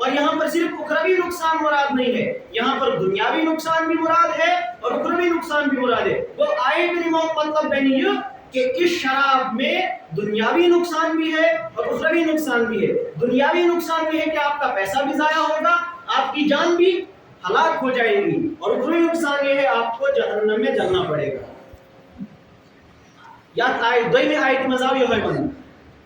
اور یہاں پر صرف اخروی نقصان مراد نہیں ہے، یہاں پر دنیاوی نقصان بھی مراد ہے اور اخروی نقصان بھی مراد ہے۔ وہ آیت میں مطلب بنی کہ اس شراب میں دنیاوی نقصان بھی ہے اور اخروی نقصان بھی ہے۔ دنیاوی نقصان بھی ہے کہ آپ کا پیسہ بھی ضائع ہوگا، آپ کی جان بھی ہلاک ہو جائے گی، اور اخروی نقصان یہ ہے آپ کو جہنم میں جلنا پڑے گا۔ یا دویمی آیت مزاوی ہوئے بند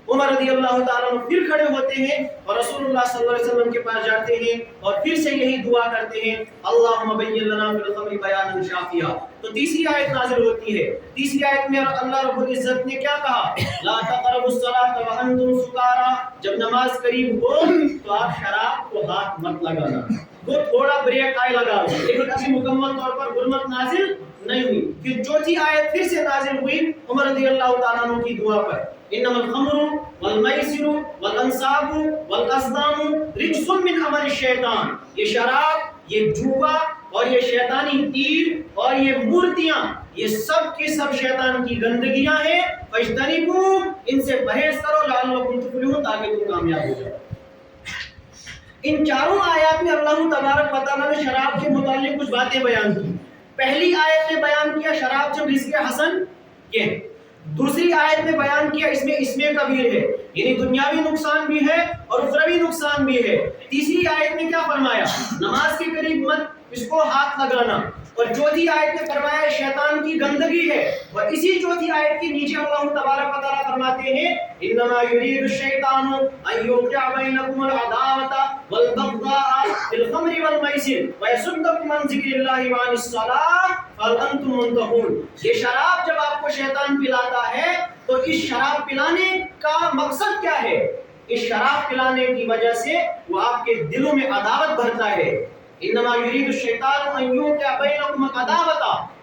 عمر رضی اللہ تعالیٰ عنہ پھر کھڑے ہوتے ہیں اور رسول اللہ صلی اللہ علیہ وسلم کے پاس جاتے ہیں اور پھر سے یہی دعا کرتے ہیں، اللہم بین لنا فی الخمر بیانا شافیا۔ تو تیسری آیت نازل ہوتی ہے۔ تیسری آیت میں اللہ رب العزت نے کیا کہا؟ لا تقربوا الصلاۃ وانتم سکارا، جب نماز قریب ہو تو آپ شراب کو ہاتھ مت لگانا۔ وہ تھوڑا بریک آئے لگا لیکن ابھی مکمل طور پر حرمت نازل نہیں ہوئی۔ پھر چوتھی آیت پھر سے نازل ہوئی عمر رضی اللہ تعالیٰ عنہ کی دعا پر، انما الخمر والمیسر والانصاب والازلام رجس من عمل الشیطان، یہ شراب، یہ جوا اور یہ شیطانی تیر اور یہ مورتیاں، یہ سب کی سب شیطان کی گندگیاں ہیں، فاجتنبوا، ان سے پرہیز کرو لعلکم تفلحون، تاکہ تم کامیاب ہو جاؤ۔ ان چاروں آیات میں اللہ تبارک و تعالیٰ نے شراب کے متعلق کچھ باتیں بیان کی۔ پہلی آیت میں بیان کیا شراب جب رزق حسن کے، دوسری آیت میں بیان کیا اس میں کبیر ہے، یعنی دنیاوی نقصان بھی ہے اور اخروی نقصان بھی ہے۔ تیسری آیت میں کیا فرمایا؟ نماز کے قریب مت اس کو ہاتھ لگانا، اور چوتھی آیت میں فرمایا شیطان کی گندگی ہے، اور اسی چوتھی آیت کے نیچے اللہ تبارک و تعالیٰ فرماتے ہیں انما یرید الشیطان ان یوقع بینکم العداوۃ والبغضاء فی الخمر والمیسر ویصدکم عن ذکر اللہ وعن الصلاۃ فہل انتم منتہون۔ یہ شراب جب آپ کو شیطان پلاتا ہے تو اس شراب پلانے کا مقصد کیا ہے؟ اس شراب پلانے کی وجہ سے وہ آپ کے دلوں میں عداوت بھرتا ہے۔ انما یرید الشیطان ان یوقع بینکم العداوۃ،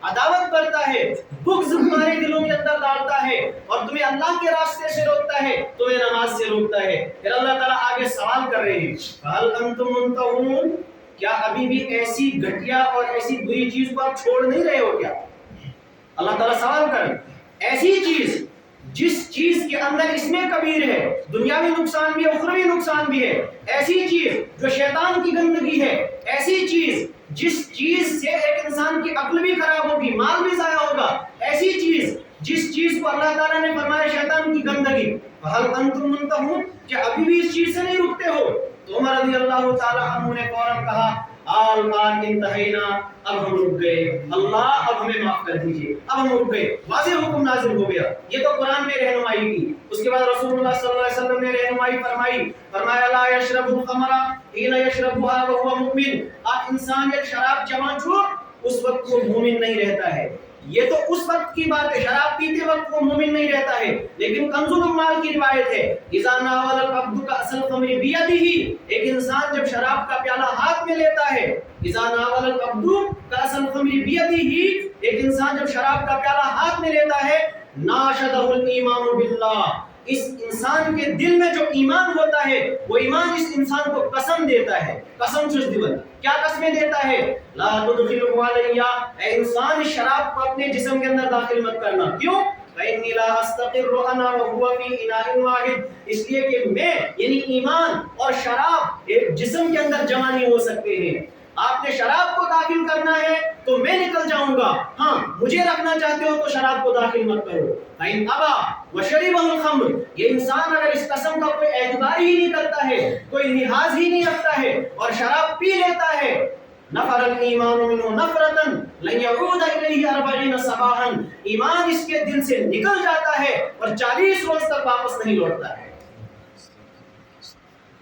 عداوت کرتا ہے، بغض تمہارے دلوں کے اندر ڈالتا ہے اور تمہیں اللہ کے راستے سے روکتا ہے، تمہیں نماز سے روکتا ہے۔ پھر اللہ تعالیٰ آگے سوال کر رہے ہیں فہل انتم منتہون، کیا ابھی بھی ایسی گھٹیا اور ایسی بری چیز کو آپ چھوڑ نہیں رہے ہو کیا؟ اللہ تعالیٰ سوال کر، ایسی چیز جس چیز کے اندر اس میں کبیر ہے، دنیاوی نقصان بھی ہے اخروی نقصان بھی ہے، ایسی چیز جو شیطان کی گندگی ہے، ایسی چیز جس چیز سے ایک انسان کی عقل بھی خراب ہوگی، مال بھی ضائع ہوگا، ایسی چیز جس چیز کو اللہ تعالیٰ نے فرمایا شیطان کی گندگی، فہل انتم منتہون، کیا ابھی بھی اس چیز سے نہیں رکتے ہو؟ تو عمر رضی اللہ تعالیٰ عنہ نے فوراً کہا آلان انتہینا، اب ہم رک گئے، اللہ اب ہمیں معاف کر دیجئے، اب ہم رک گئے، واضح حکم نازل ہو گیا۔ یہ تو قرآن نے رہنمائی کی۔ اس کے بعد رسول اللہ صلی اللہ علیہ وسلم نے رہنمائی فرمائی، فرمایا لا یشرب الخمر حین یشربها وهو مؤمن، انسان جب شراب چمچ ہو اس وقت وہ مومن نہیں رہتا ہے۔ یہ تو اس وقت کی بات ہے، شراب پیتے وقت وہ مومن نہیں رہتا ہے، لیکن کنز العمال کی روایت ہے اذا ناول العبد کأس الخمر بیدہ، ایک انسان جب شراب کا پیالہ ہاتھ میں لیتا ہے، اذا ناول العبد کأس الخمر بیدہ، ایک انسان جب شراب کا پیالہ ہاتھ میں لیتا ہے، ناشدہ الایمان باللہ، اس انسان کے دل میں جو ایمان ہوتا ہے وہ ایمان اس انسان کو قسم دیتا ہے، قسم چس دیول، کیا قسمیں دیتا ہے؟ لا تدخلوا علیہ، اے انسان اس شراب کو اپنے جسم کے اندر داخل مت کرنا، کیوں؟ فإنی لا استقر انا وهو فی اناء واحد، اس لیے کہ میں یعنی ایمان اور شراب ایک جسم کے اندر جمع نہیں ہو سکتے ہیں۔ آپ نے شراب کو داخل کرنا ہے تو میں نکل جاؤں گا، ہاں مجھے رکھنا چاہتے ہو تو شراب کو داخل مت کرو۔ فإن أبى وشربه الخمر، یہ انسان اگر اس قسم کا کوئی اعتبار ہی نہیں کرتا ہے، کوئی لحاظ ہی نہیں رکھتا ہے اور شراب پی لیتا ہے، نفر الایمان منه نفرتا لن يعود الیہ 40 صباحا، ایمان اس کے دل سے نکل جاتا ہے اور 40 روز تک واپس نہیں لوٹتا ہے۔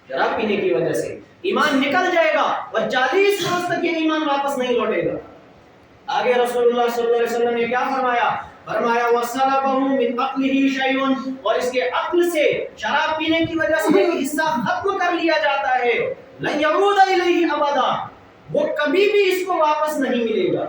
شراب پینے کی وجہ سے ایمان نکل جائے گا اور 40 روز تک یہ ایمان واپس نہیں لوٹے گا۔ آگے رسول اللہ صلی اللہ علیہ وسلم نے کیا فرمایا؟ فرمایا وَصَلَبَهُ مِنْ عَقْلِهِ شَيْءٌ، اور اس کے عقل سے شراب پینے کی وجہ سے ایک حصہ ختم کر لیا جاتا ہے، لَن يَعُودَ إِلَيْهِ أَبَدًا، وہ کبھی بھی اس کو واپس نہیں ملے گا۔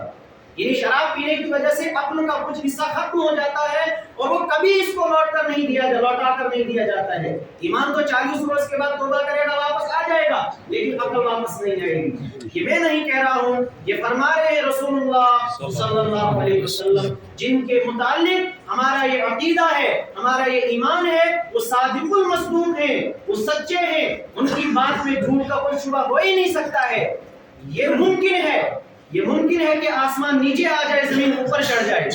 یعنی شراب پینے کی وجہ سے عقل کا کچھ حصہ ختم ہو جاتا ہے اور وہ کبھی کبھی اس کو لوٹا کر نہیں دیا جاتا ہے. ایمان تو 40 روز کے بعد توبہ کرے گا، واپس آ جائے گا، لیکن عقل واپس نہیں آئے گی. یہ میں نہیں کہہ رہا ہوں، یہ فرما رہے ہیں رسول اللہ صلی اللہ علیہ وسلم، جن کے متعلق ہمارا یہ عقیدہ ہے، ہمارا یہ ایمان ہے، وہ صادق المصدوق ہیں، وہ سچے ہیں، ان کی بات میں جھوٹ کا کوئی شبہ ہو ہی نہیں سکتا ہے. یہ ممکن ہے کہ آسمان نیچے آ جائے، زمین اوپر چڑھ جائے.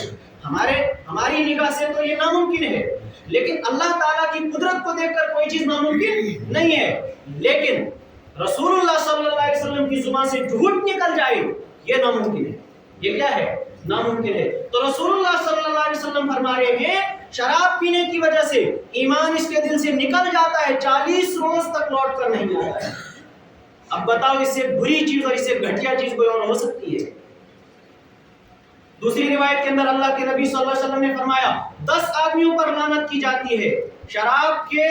ہماری نگاہ سے تو یہ ناممکن ہے، لیکن اللہ تعالیٰ کی قدرت کو دیکھ کر کوئی چیز ناممکن نہیں ہے. لیکن رسول اللہ صلی اللہ علیہ وسلم کی زبان سے جھوٹ نکل جائے، یہ ناممکن ہے. یہ کیا ہے؟ ناممکن ہے. تو رسول اللہ صلی اللہ علیہ وسلم فرما رہے ہیں شراب پینے کی وجہ سے ایمان اس کے دل سے نکل جاتا ہے، 40 روز تک لوٹ کر نہیں آتا ہے. اب بتاؤ اس سے بری چیز اور اس سے گھٹیا چیز کوئی اور ہو سکتی ہے؟ دوسری روایت کے اندر اللہ کے نبی صلی اللہ علیہ وسلم نے فرمایا 10 آدمیوں پر لعنت کی جاتی ہے، شراب کے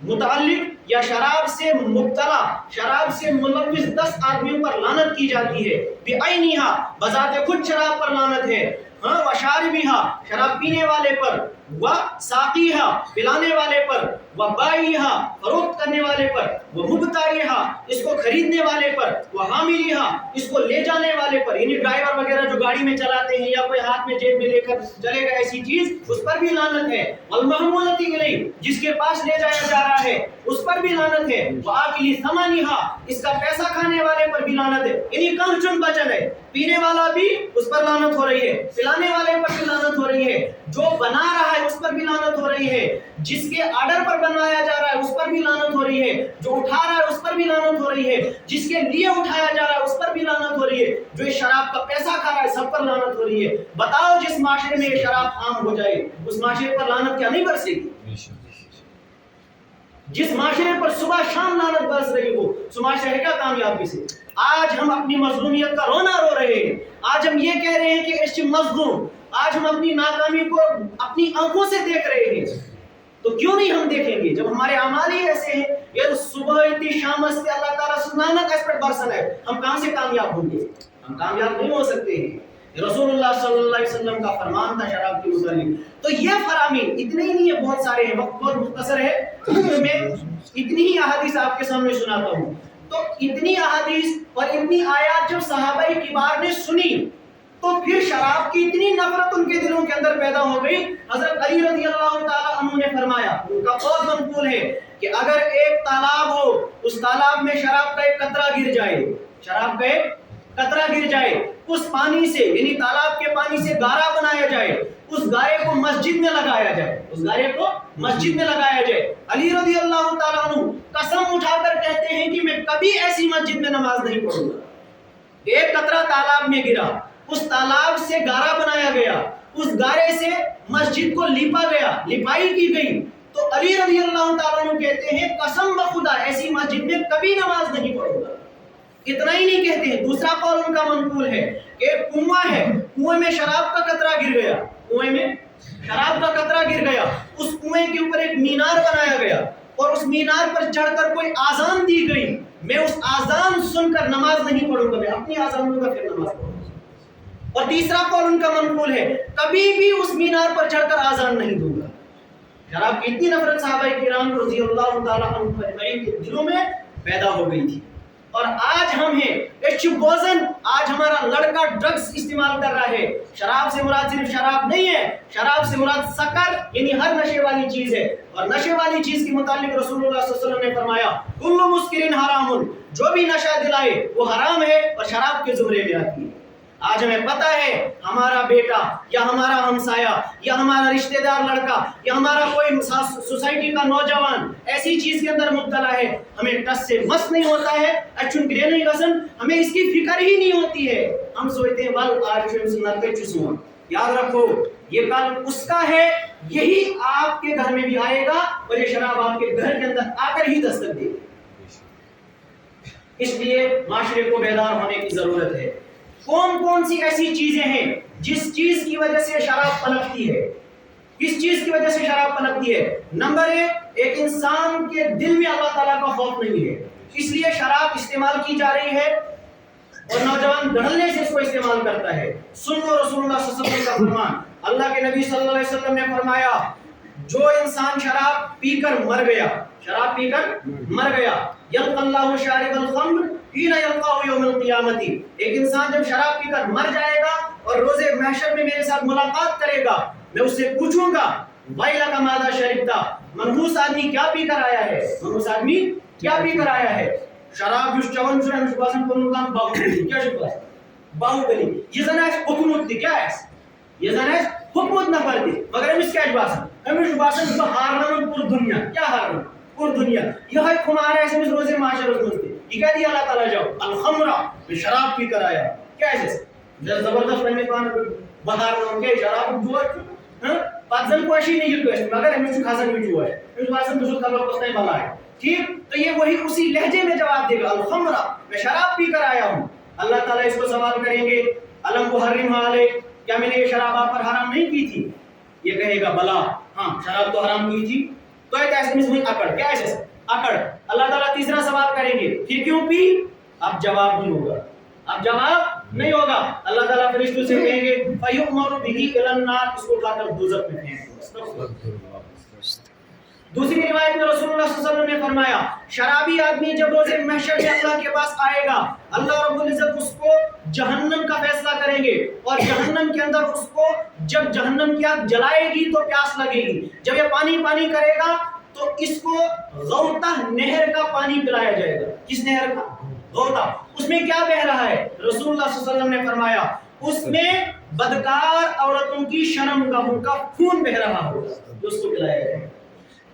متعلق یا شراب سے مبتلا، شراب سے ملوث 10 آدمیوں پر لعنت کی جاتی ہے. بعینھا، بذات خود شراب پر لعنت ہے. وشاربھا، شراب پینے والے پر، وساقیھا، پلانے والے پر، وبائعھا، فروخت کرنے والے پر، ومبتاعھا، اس کو خریدنے والے پر، وحاملھا، اس کو لے جانے والے پر، یعنی ڈرائیور وغیرہ جو گاڑی میں چلاتے ہیں یا کوئی ہاتھ میں جیب میں لے کر چلے گا ایسی چیز، اس پر بھی لعنت ہے. والمحمولۃ الیہ، جس کے پاس لے جایا جا رہا ہے اس پر بھی لعنت ہے. وآکل ثمنھا، اس کا پیسہ کھانے والے پر بھی لعنت ہے. یعنی کم چن بچن ہے، پینے والا بھی اس پر لعنت ہو رہی ہے، پلانے والے پر بھی لعنت ہو رہی ہے، جو بنا رہا ہے اس پر بھی لعنت ہو رہی ہے، جس کے آرڈر پر بنوایا جا رہا ہے اس پر بھی لعنت ہو رہی ہے، جو اٹھا رہا ہے اس پر بھی لعنت ہو رہی ہے، جس کے لیے اٹھایا جا رہا ہے اس پر بھی لعنت ہو رہی ہے، جو اس شراب کا پیسہ کھا رہا ہے سب پر لعنت ہو رہی ہے. بتاؤ جس معاشرے میں یہ شراب عام ہو جائے اس معاشرے پر لعنت کیا نہیں برسے گی؟ جس معاشرے پر صبح شام لعنت برس رہی ہو اس معاشرے کیا کامیابی سے؟ آج ہم اپنی مظلومیت کا رونا رو رہے ہیں، آج ہم یہ کہہ رہے ہیں کہ اس مظلوم، آج ہم اپنی ناکامی کو اپنی آنکھوں سے دیکھ رہے ہیں. تو کیوں نہیں ہم دیکھیں گے جب ہمارے اعمال ہی ایسے ہیں؟ یہ صبح اتنی شام سے اللہ تعالیٰ سنانت اس پر برسن ہے، ہم کہاں سے کامیاب ہوں گے؟ ہم کامیاب نہیں ہو سکتے ہیں. رسول اللہ صلی اللہ علیہ وسلم کا فرمان تھا شراب کے متعلق. تو یہ فرامین اتنے ہی نہیں ہے، بہت سارے ہیں، وقت بہت مختصر ہے، میں اتنی ہی احادیث آپ کے سامنے سناتا ہوں. تو اتنی احادیث اور اتنی آیات جب صحابہ کبار نے سنی تو پھر شراب کی اتنی نفرت ان کے دلوں کے اندر پیدا ہو گئی. حضرت علی رضی اللہ تعالیٰ عنہ نے فرمایا، ان کا قول منقول ہے کہ اگر ایک تالاب ہو، اس تالاب میں شراب کا ایک قطرہ گر جائے، شراب کا ایک قطرہ گر جائے، اس پانی سے یعنی تالاب کے پانی سے گارا بنایا جائے، اس گارے کو مسجد میں لگایا جائے، اس گارے کو مسجد میں لگایا جائے. علی رضی اللہ تعالیٰ عنہ قسم اٹھا کر کہتے ہیں کہ میں کبھی ایسی مسجد میں نماز نہیں پڑھوں گا. ایک قطرہ تالاب میں گرا، اس تالاب سے گارا بنایا گیا، اس گارے سے مسجد کو لیپا گیا، لپائی کی گئی، تو علی رضی اللہ تعالیٰ عنہ کہتے ہیں قسم بخدا ایسی مسجد میں کبھی نماز نہیں پڑھوں گا. اتنا ہی نہیں کہتے ہیں، دوسرا قول ان کا منقول ہے، ایک کنواں ہے، کنویں میں شراب کا قطرہ گر گیا، کنویں میں شراب کا قطرہ گر گیا، اس کنویں کے اوپر ایک مینار بنایا گیا اور اس مینار پر چڑھ کر کوئی آذان دی گئی، میں اس آذان سن کر نماز نہیں پڑھوں گا، میں اپنی آذان دوں گا پھر نماز پڑھوں گا. اور تیسرا قول ان کا منقول ہے، کبھی بھی اس مینار پر چڑھ کر آذان نہیں دوں گا. شراب کی اتنی نفرت صحابہ کرام رضی اللہ تعالیٰ عنہ اجمعین کے دلوں میں پیدا ہو گئی تھی. اور آج ہم ہیں ایچبوزن، آج ہمارا لڑکا ڈرگز استعمال کر رہا ہے. شراب سے مراد صرف شراب نہیں ہے، شراب سے مراد سکر یعنی ہر نشے والی چیز ہے. اور نشے والی چیز کے متعلق رسول اللہ صلی اللہ علیہ وسلم نے فرمایا کل مسکر حرام، جو بھی نشہ دلائے وہ حرام ہے اور شراب کے زمرے میں آتی ہے. آج ہمیں پتہ ہے ہمارا بیٹا یا ہمارا ہمسایہ یا ہمارا رشتہ دار لڑکا یا ہمارا کوئی سوسائٹی کا نوجوان ایسی چیز کے اندر مبتلا ہے، ہمیں ٹس سے مس نہیں ہوتا ہے، اچھن گرے نہیں گسن، ہمیں اس کی فکر ہی نہیں ہوتی ہے. ہم سوچتے ہیں ول آج سنت کے چسواں. یاد رکھو یہ کل اس کا ہے، یہی آپ کے گھر میں بھی آئے گا اور یہ شراب آپ کے گھر کے اندر آ کر ہی دستک دے گی. اس لیے معاشرے کو بیدار ہونے کی ضرورت ہے. کون کون سی ایسی چیزیں ہیں جس چیز کی وجہ سے شراب پنپتی ہے؟ کس چیز کی وجہ سے شراب پنپتی ہے؟ نمبر ایک انسان کے دل میں اللہ تعالیٰ کا خوف نہیں ہے، اس لیے شراب استعمال کی جا رہی ہے اور نوجوان دھڑلے سے اس کو استعمال کرتا ہے. سن لو رسول اللہ صلی اللہ علیہ وسلم کا فرمان. اللہ کے نبی صلی اللہ علیہ وسلم نے فرمایا جو انسان شراب پی کر مر گیا، شراب پی کر مر گیا، یلقى اللہ شارب الخمر حين يلقاه يوم القیامت، ایک انسان جب شراب پی کر مر جائے گا اور روز محشر میں میرے ساتھ ملاقات کرے گا، میں اس سے پوچھوں گا وَيْلَكَ مَاذَا شَرِبْتَ، منحوس آدمی کیا پی کر آیا ہے، منحوس آدمی کیا پی کر آیا ہے؟ شراب یُس چوان چھُ أمِس چھُ باسان پنُن کانٛہہ باہوبلی، کیٛاہ چھُ باسان باہوبلی، یہِ زن آسہِ ہوٚکھمُت تہِ، کیٛاہ آسہِ یہِ زن آسہِ ہوٚکھمُت نفر تہِ، مگر أمِس کیٛاہ چھُ باسان؟ أمِس چھُ باسان بہٕ ہارناوَن پوٗرٕ دُنیا، کیٛاہ ہارناوَن پوٗرٕ دُنیا، یِہوٚے خُمار آسہِ أمِس روزے معاشرس منٛز تہِ، یہِ کیٛاہ دِیہِ اللہ تعالیٰ جواب الخمرہ، میں شراب پی کر آیا، کیٛاہ آسہِ اَسہِ زبردست پننِس پانس پٮ۪ٹھ بہٕ ہارناوَن، کیٛازِ شرابُک جوش چھُ، پتہٕ زن پٲشی نہٕ یہِ کٲنٛسہِ، مگر أمِس چھُ کھسان یہِ جوش، أمِس باسان بہٕ چھُس خبر کۄس تانۍ بلاے، ٹھیک، تو یہ وہی اسی لہجے میں جواب دے گا الخمرہ، میں شراب پی کر آیا ہوں۔ اللہ تعالیٰ اس کو سوال کریں گے الم احرمھا علیک، کیا میں نے یہ شراب آپ پر حرام نہیں کی تھی؟ یہ کہے گا بلا، ہاں شراب تو حرام کی تھی، تو ایک ایسے میں اکڑ، کیا ایسے اکڑ۔ اللہ تعالیٰ تیسرا سوال کریں گے پھر کیوں پی؟ اب جواب نہیں ہوگا، اب جواب نہیں ہوگا۔ اللہ تعالیٰ فرشتوں سے کہیں گے فَيُؤْمَرُ بِهِ إِلَى النَّارِ، اس کو اٹھا کر دوزخ میں پھینک دو۔ دوسری روایت میں رسول اللہ صلی اللہ علیہ وسلم نے فرمایا شرابی آدمی جب روز محشر میں اللہ کے پاس آئے گا، اللہ رب العزت اس کو جہنم کا فیصلہ کریں گے، اور جہنم کے اندر اس کو جب جہنم کی آگ جلائے گی تو پیاس لگے گی، جب یہ پانی پانی کرے گا تو اس کو غوطہ نہر کا پانی پلایا جائے گا۔ کس نہر کا؟ غوطہ۔ اس میں کیا بہہ رہا ہے؟ رسول اللہ صلی اللہ علیہ وسلم نے فرمایا اس میں بدکار عورتوں کی شرم گاہوں کا خون بہہ رہا ہوگا جو اس کو پلایا جائے گا۔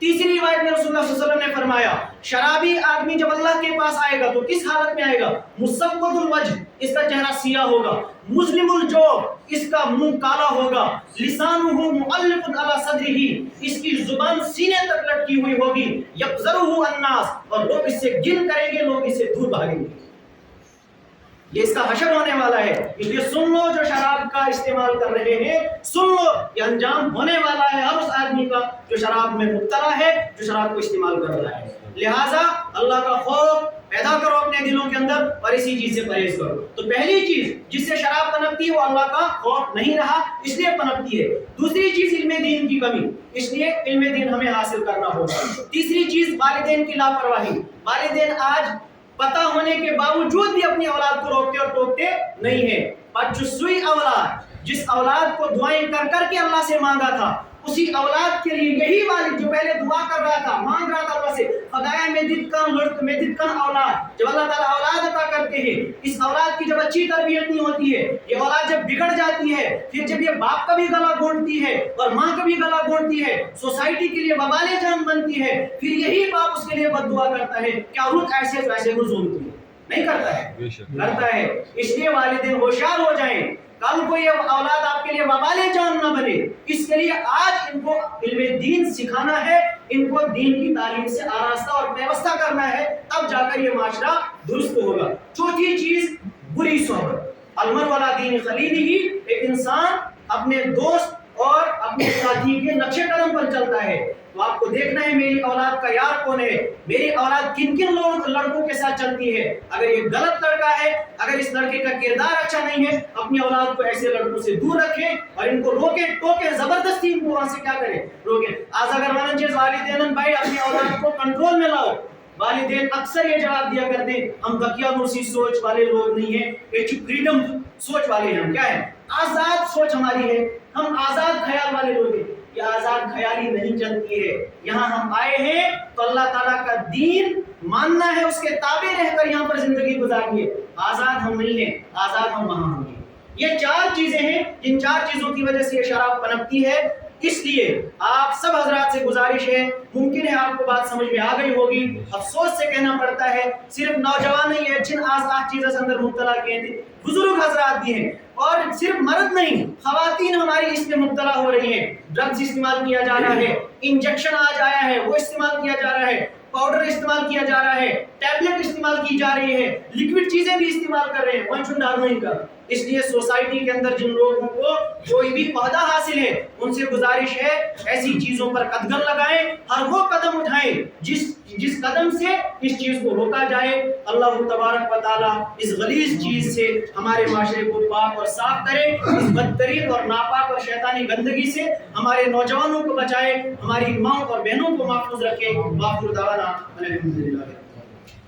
تیسری روایت میں رسول اللہ صلی اللہ علیہ وسلم نے فرمایا شرابی آدمی جب اللہ کے پاس آئے گا تو کس حالت میں آئے گا؟ مسود الوجہ، اس کا چہرہ سیاہ ہوگا، مظلم الجوف، اس کا منہ کالا ہوگا، لسانہ معلق علی صدرہ، اس کی زبان سینے تک لٹکی ہوئی ہوگی، یقذرہ الناس، اور لوگ اس سے گن کریں گے، لوگ اس سے دور بھاگیں گے۔ یہ اس کا حشر ہونے والا ہے، اس لیے سن لو جو شراب کا استعمال کر رہے ہیں، سن لو یہ انجام ہونے والا ہے ہر اس آدمی کا جو شراب میں مبتلا ہے، جو شراب کو استعمال کر رہا ہے۔ لہٰذا اللہ کا خوف پیدا کرو اپنے دلوں کے اندر اور اسی چیز سے پرہیز کرو۔ تو پہلی چیز جس سے شراب پنپتی ہے وہ اللہ کا خوف نہیں رہا، اس لیے پنپتی ہے۔ دوسری چیز علم دین کی کمی، اس لیے علم دین ہمیں حاصل کرنا ہوگا۔ تیسری چیز والدین کی لاپرواہی، والدین آج پتہ ہونے کے باوجود بھی اپنی اولاد کو روکتے اور ٹوکتے نہیں ہیں۔ بچسوئی اولاد، جس اولاد کو دعائیں کر کر کے اللہ سے مانگا تھا، اسی اولاد کے لیے یہی والد جو پہلے دعا کر رہا تھا، مانگ رہا تھا اللہ سے خدایا میں ددکن اولاد، جب اللہ تعالیٰ اولاد عطا کرتے ہیں، اس اولاد کی جب اچھی تربیت نہیں ہوتی ہے، یہ اولاد جب بگڑ جاتی ہے، پھر جب یہ باپ کا بھی گلا گھونٹتی ہے اور ماں کا بھی گلا گھونٹتی ہے، سوسائٹی کے لیے وبال جان بنتی ہے، پھر یہی باپ اس کے لیے بد دعا کرتا ہے کیا رخ ایسے ویسے نزول کی نہیں کرتا ہے، کرتا ہے۔ اس لیے والدین ہوشیار ہو جائیں، کل کو یہ اولاد آپ کے لیے وبال جان نہ بنے، اس کے لیے آج ان کو علم دین سکھانا ہے، ان کو دین کی تعلیم سے آراستہ اور پیوستہ کرنا ہے، تب جا کر یہ معاشرہ درست ہوگا۔ چوتھی چیز بری صحبت، المرء علی دین خلیلہ، ایک انسان اپنے دوست اور اپنے ساتھی کے نقش قدم پر چلتا ہے، تو آپ کو دیکھنا ہے میری اولاد کا یار کون ہے، میری اولاد کن کن لڑکوں کے ساتھ چلتی ہے۔ اگر یہ غلط لڑکا ہے، اگر اس لڑکے کا کردار اچھا نہیں ہے، اپنی اولاد کو ایسے لڑکوں سے دور رکھیں اور ان کو روکیں ٹوکیں، زبردستی ان کو وہاں سے کیا کریں، روکیں۔ آج اگر ونچیز والدین بھائی اپنی اولاد کو کنٹرول میں لاؤ، والدین اکثر یہ جواب دیا کرتے ہیں ہم دکیا مرسی سوچ والے لوگ نہیں ہیں، ایک فریڈم سوچ والے ہیں، ہم کیا ہیں، آزاد سوچ ہماری ہے، ہم آزاد خیال والے لوگ ہیں۔ یہ آزاد خیالی نہیں چلتی ہے، یہاں ہم آئے ہیں تو اللہ تعالیٰ کا دین ماننا ہے، اس کے تابع رہ کر یہاں پر زندگی گزارنی ہے۔ آزاد ہم نہیں ہیں، آزاد ہم وہاں ہوں گے۔ یہ چار چیزیں ہیں، جن چار چیزوں کی وجہ سے یہ شراب پنپتی ہے۔ اس لیے آپ سب حضرات سے گزارش ہے، ممکن ہے آپ کو بات سمجھ میں آ گئی ہوگی، افسوس سے کہنا پڑتا ہے صرف نوجوان نہیں ہے جن آزاد چیزوں سے اندر مبتلا کیے تھے، بزرگ حضرات بھی ہیں، اور صرف مرد نہیں، خواتین ہماری اس میں مبتلا ہو رہی ہیں۔ ڈرگز استعمال کیا جا رہا ہے، انجیکشن آج آیا ہے وہ استعمال کیا جا رہا ہے، پاؤڈر استعمال کیا جا رہا ہے، ٹیبلٹ استعمال کی جا رہی ہے، لیکوڈ چیزیں بھی استعمال کر رہے ہیں، ونچن ڈال نہیں کر۔ اس لیے سوسائٹی کے اندر جن لوگوں کو کوئی بھی عہدہ حاصل ہے ان سے گزارش ہے ایسی چیزوں پر قدغن لگائیں، ہر وہ قدم اٹھائیں جس قدم سے اس چیز کو روکا جائے. اللہ تبارک و تعالیٰ اس غلیظ چیز سے ہمارے معاشرے کو پاک اور صاف کرے، اس بدترین اور ناپاک اور شیطانی گندگی سے ہمارے نوجوانوں کو بچائے، ہماری ماں اور بہنوں کو محفوظ رکھے. وآخر دعوانا الحمدللہ.